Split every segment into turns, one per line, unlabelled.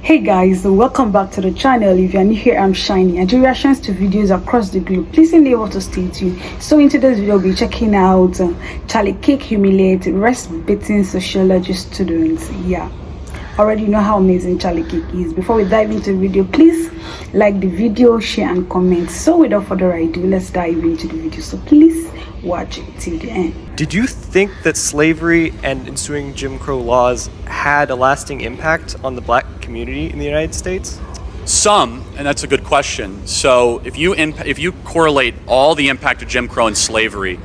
Hey guys, welcome back to the channel. If you're new here, I'm Shiny and do reactions to videos across the globe. Please endeavor to stay tuned. So in today's video, we'll be checking out Kirk Humiliates rest-beating sociology students. Yeah, already know how amazing Kirk is. Before we dive into the video, please like the video, share and comment. So without further ado, let's dive into the video. So please watch it till the end.
Did you think that slavery and ensuing Jim Crow laws had a lasting impact on the black community in the United States?
Some, and that's a good question. So if you correlate all the impact of Jim Crow and slavery,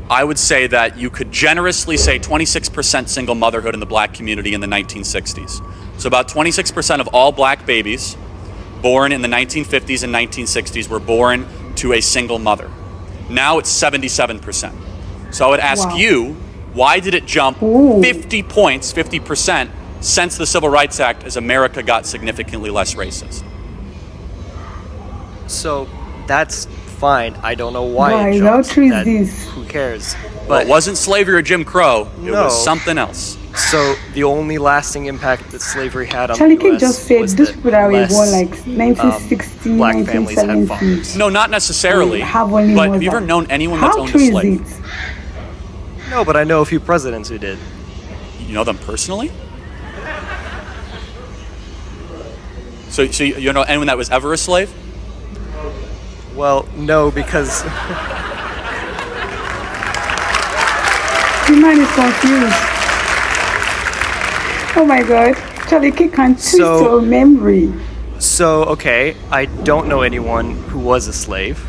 I would say that you could generously say 26% single motherhood in the black community in the 1960s. So about 26% of all black babies born in the 1950s and 1960s were born to a single mother. Now it's 77%. So I would ask you, why did it jump 50 points, 50%, since the Civil Rights Act as America got significantly less racist?
So that's fine. I don't know why it jumped. Who cares?
But it wasn't slavery or Jim Crow. It was something else.
So the only lasting impact that slavery had on
Charlie
the US
just said
was
those that people that were born like
less,
1960,
black families had
1970.
fathers.
No, not necessarily. But have you ever known anyone that's owned a slave?
No, but I know a few presidents who did.
You know them personally? So you know anyone that was ever a slave?
Well, no, because
The man is confused. Oh my god, Charlie can't twist your memory.
So, okay, I don't know anyone who was a slave.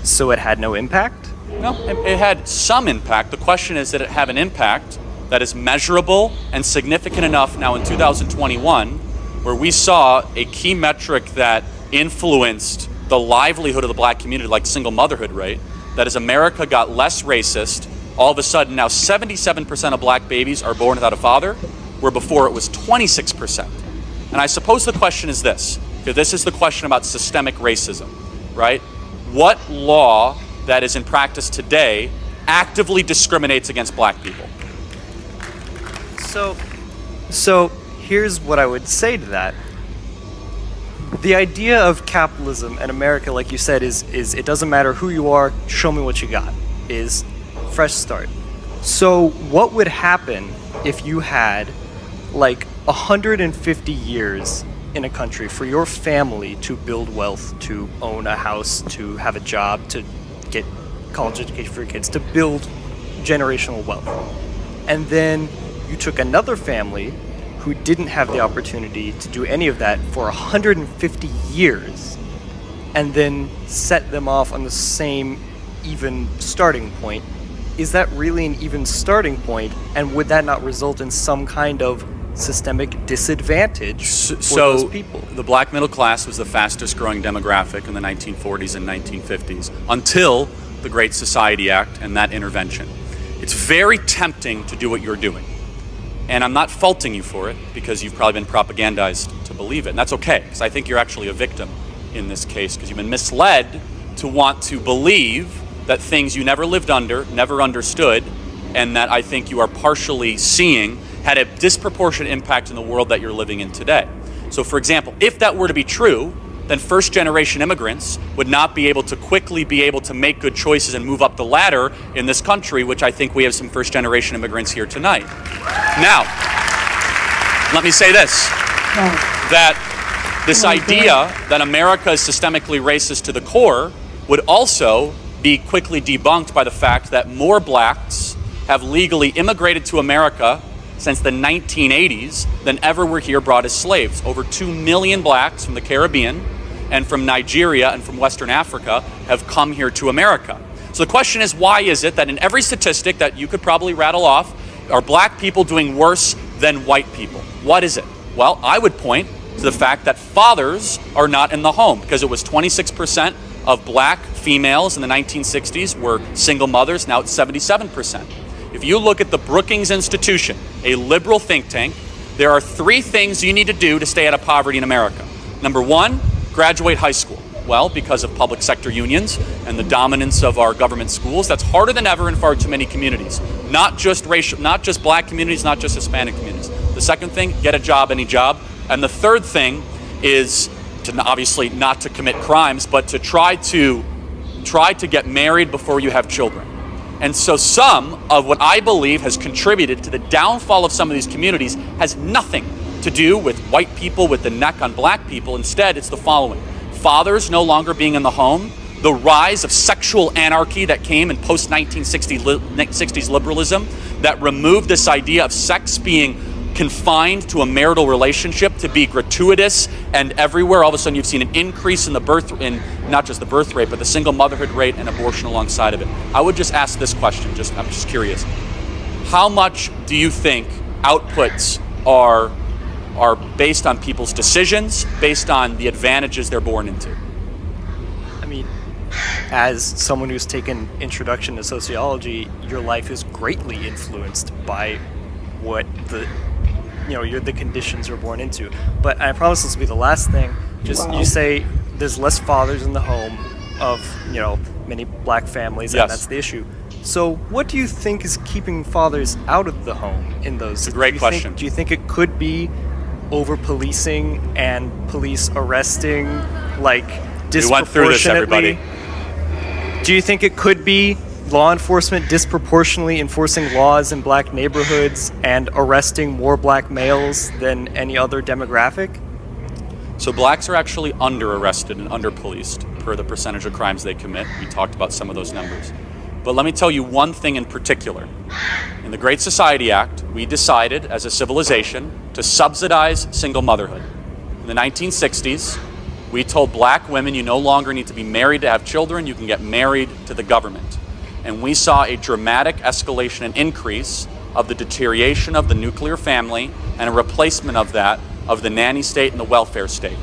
So it had no impact?
No, it had some impact. The question is, did it have an impact that is measurable and significant enough now in 2021, where we saw a key metric that influenced the livelihood of the black community, like single motherhood rate, that as America got less racist, all of a sudden now 77% of black babies are born without a father, where before it was 26%. And I suppose the question is this, because this is the question about systemic racism, right? What law that is in practice today actively discriminates against black people?
So here's what I would say to that. The idea of capitalism and America, like you said, is it doesn't matter who you are, show me what you got, is fresh start. So what would happen if you had like 150 years in a country for your family to build wealth, to own a house, to have a job, to get college education for your kids, to build generational wealth? And then you took another family who didn't have the opportunity to do any of that for 150 years and then set them off on the same even starting point. Is that really an even starting point? And would that not result in some kind of systemic disadvantage for those people?
The black middle class was the fastest growing demographic in the 1940s and 1950s until the Great Society Act and that intervention. It's very tempting to do what you're doing. And I'm not faulting you for it, because you've probably been propagandized to believe it. And that's okay, because I think you're actually a victim in this case, because you've been misled to want to believe that things you never lived under, never understood, and that I think you are partially seeing had a disproportionate impact in the world that you're living in today. So for example, if that were to be true, then first generation immigrants would not be able to quickly be able to make good choices and move up the ladder in this country, which I think we have some first generation immigrants here tonight. Now, let me say this, that this idea that America is systemically racist to the core would also be quickly debunked by the fact that more blacks have legally immigrated to America since the 1980s than ever were here brought as slaves. Over 2 million blacks from the Caribbean and from Nigeria and from Western Africa have come here to America. So the question is, why is it that in every statistic that you could probably rattle off, are black people doing worse than white people? What is it? Well, I would point to the fact that fathers are not in the home, because it was 26% of black females in the 1960s were single mothers, now it's 77%. If you look at the Brookings Institution, a liberal think tank, there are 3 things you need to do to stay out of poverty in America. Number 1, graduate high school. Well, because of public sector unions and the dominance of our government schools, that's harder than ever in far too many communities. Not just black communities, not just Hispanic communities. The second thing, get a job, any job. And the third thing is to obviously not to commit crimes, but to try to get married before you have children. And so some of what I believe has contributed to the downfall of some of these communities has nothing to do with white people with the neck on black people. Instead, it's the following: fathers no longer being in the home, the rise of sexual anarchy that came in post-1960s liberalism that removed this idea of sex being confined to a marital relationship to be gratuitous and everywhere. All of a sudden you've seen an increase in not just the birth rate, but the single motherhood rate and abortion alongside of it. I would just ask this question, I'm just curious. How much do you think outputs are based on people's decisions, based on the advantages they're born into?
I mean, as someone who's taken introduction to sociology, your life is greatly influenced by what the conditions you're born into. But I promise this will be the last thing.
Wow.
You say there's less fathers in the home of many black families,
Yes.
and that's the issue. So what do you think is keeping fathers out of the home in those?
It's a great question.
Do you think it could be over policing and police arresting disproportionately?
We went through this, everybody.
Do you think it could be law enforcement disproportionately enforcing laws in black neighborhoods and arresting more black males than any other demographic?
So blacks are actually under-arrested and under-policed per the percentage of crimes they commit. We talked about some of those numbers. But let me tell you one thing in particular. In the Great Society Act, we decided as a civilization to subsidize single motherhood. In the 1960s, we told black women, you no longer need to be married to have children, you can get married to the government. And we saw a dramatic escalation and increase of the deterioration of the nuclear family and a replacement of that of the nanny state and the welfare state.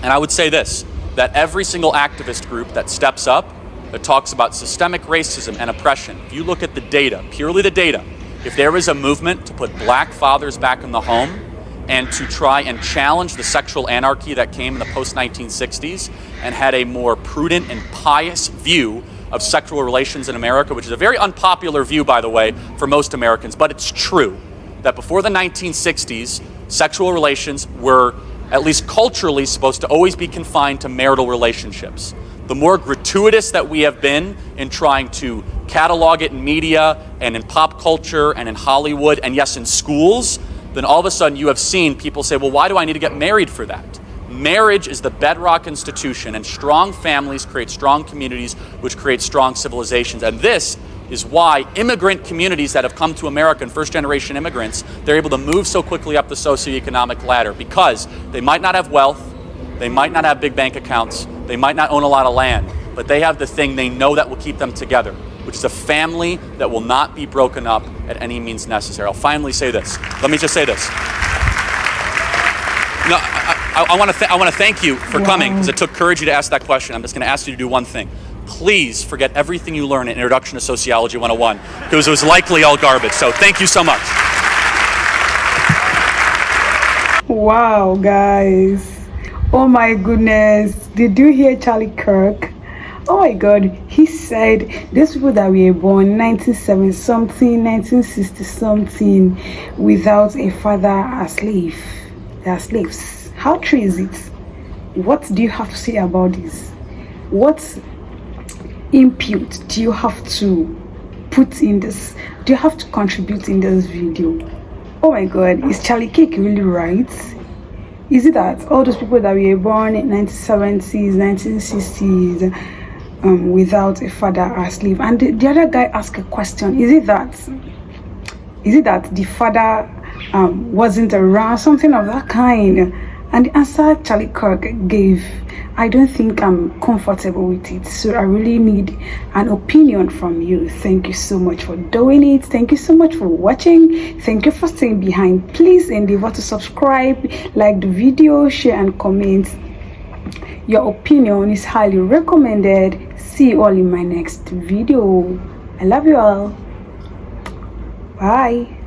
And I would say this, that every single activist group that steps up, that talks about systemic racism and oppression, if you look at the data, purely the data, if there is a movement to put black fathers back in the home and to try and challenge the sexual anarchy that came in the post-1960s and had a more prudent and pious view of sexual relations in America, which is a very unpopular view, by the way, for most Americans, but it's true that before the 1960s, sexual relations were, at least culturally, supposed to always be confined to marital relationships. The more gratuitous that we have been in trying to catalog it in media and in pop culture and in Hollywood and yes, in schools, then all of a sudden you have seen people say, well, why do I need to get married for that? Marriage is the bedrock institution, and strong families create strong communities, which create strong civilizations. And this is why immigrant communities that have come to America, and first-generation immigrants, they're able to move so quickly up the socioeconomic ladder because they might not have wealth, they might not have big bank accounts, they might not own a lot of land, but they have the thing they know that will keep them together, which is a family that will not be broken up at any means necessary. I'll finally say this. Let me just say this. No, I want to thank you for coming, because it took courage to ask that question. I'm just going to ask you to do one thing. Please forget everything you learned in Introduction to Sociology 101, because it was likely all garbage. So thank you so much.
Wow, guys. Oh my goodness. Did you hear Charlie Kirk? Oh my God. He said these people that were born 1970 something, 1960 something, without a father are slave. They are slaves. How true is it? What do you have to say about this? What input do you have to put in this? Do you have to contribute in this video? Oh my God, is Charlie Kirk really right? Is it that all those people that were born in 1970s, 1960s, without a father are slave? And the other guy asked a question: Is it that the father wasn't around, something of that kind? And the answer Charlie Kirk gave, I don't think I'm comfortable with it. So I really need an opinion from you. Thank you so much for doing it. Thank you so much for watching. Thank you for staying behind. Please endeavor to subscribe, like the video, share and comment. Your opinion is highly recommended. See you all in my next video. I love you all. Bye.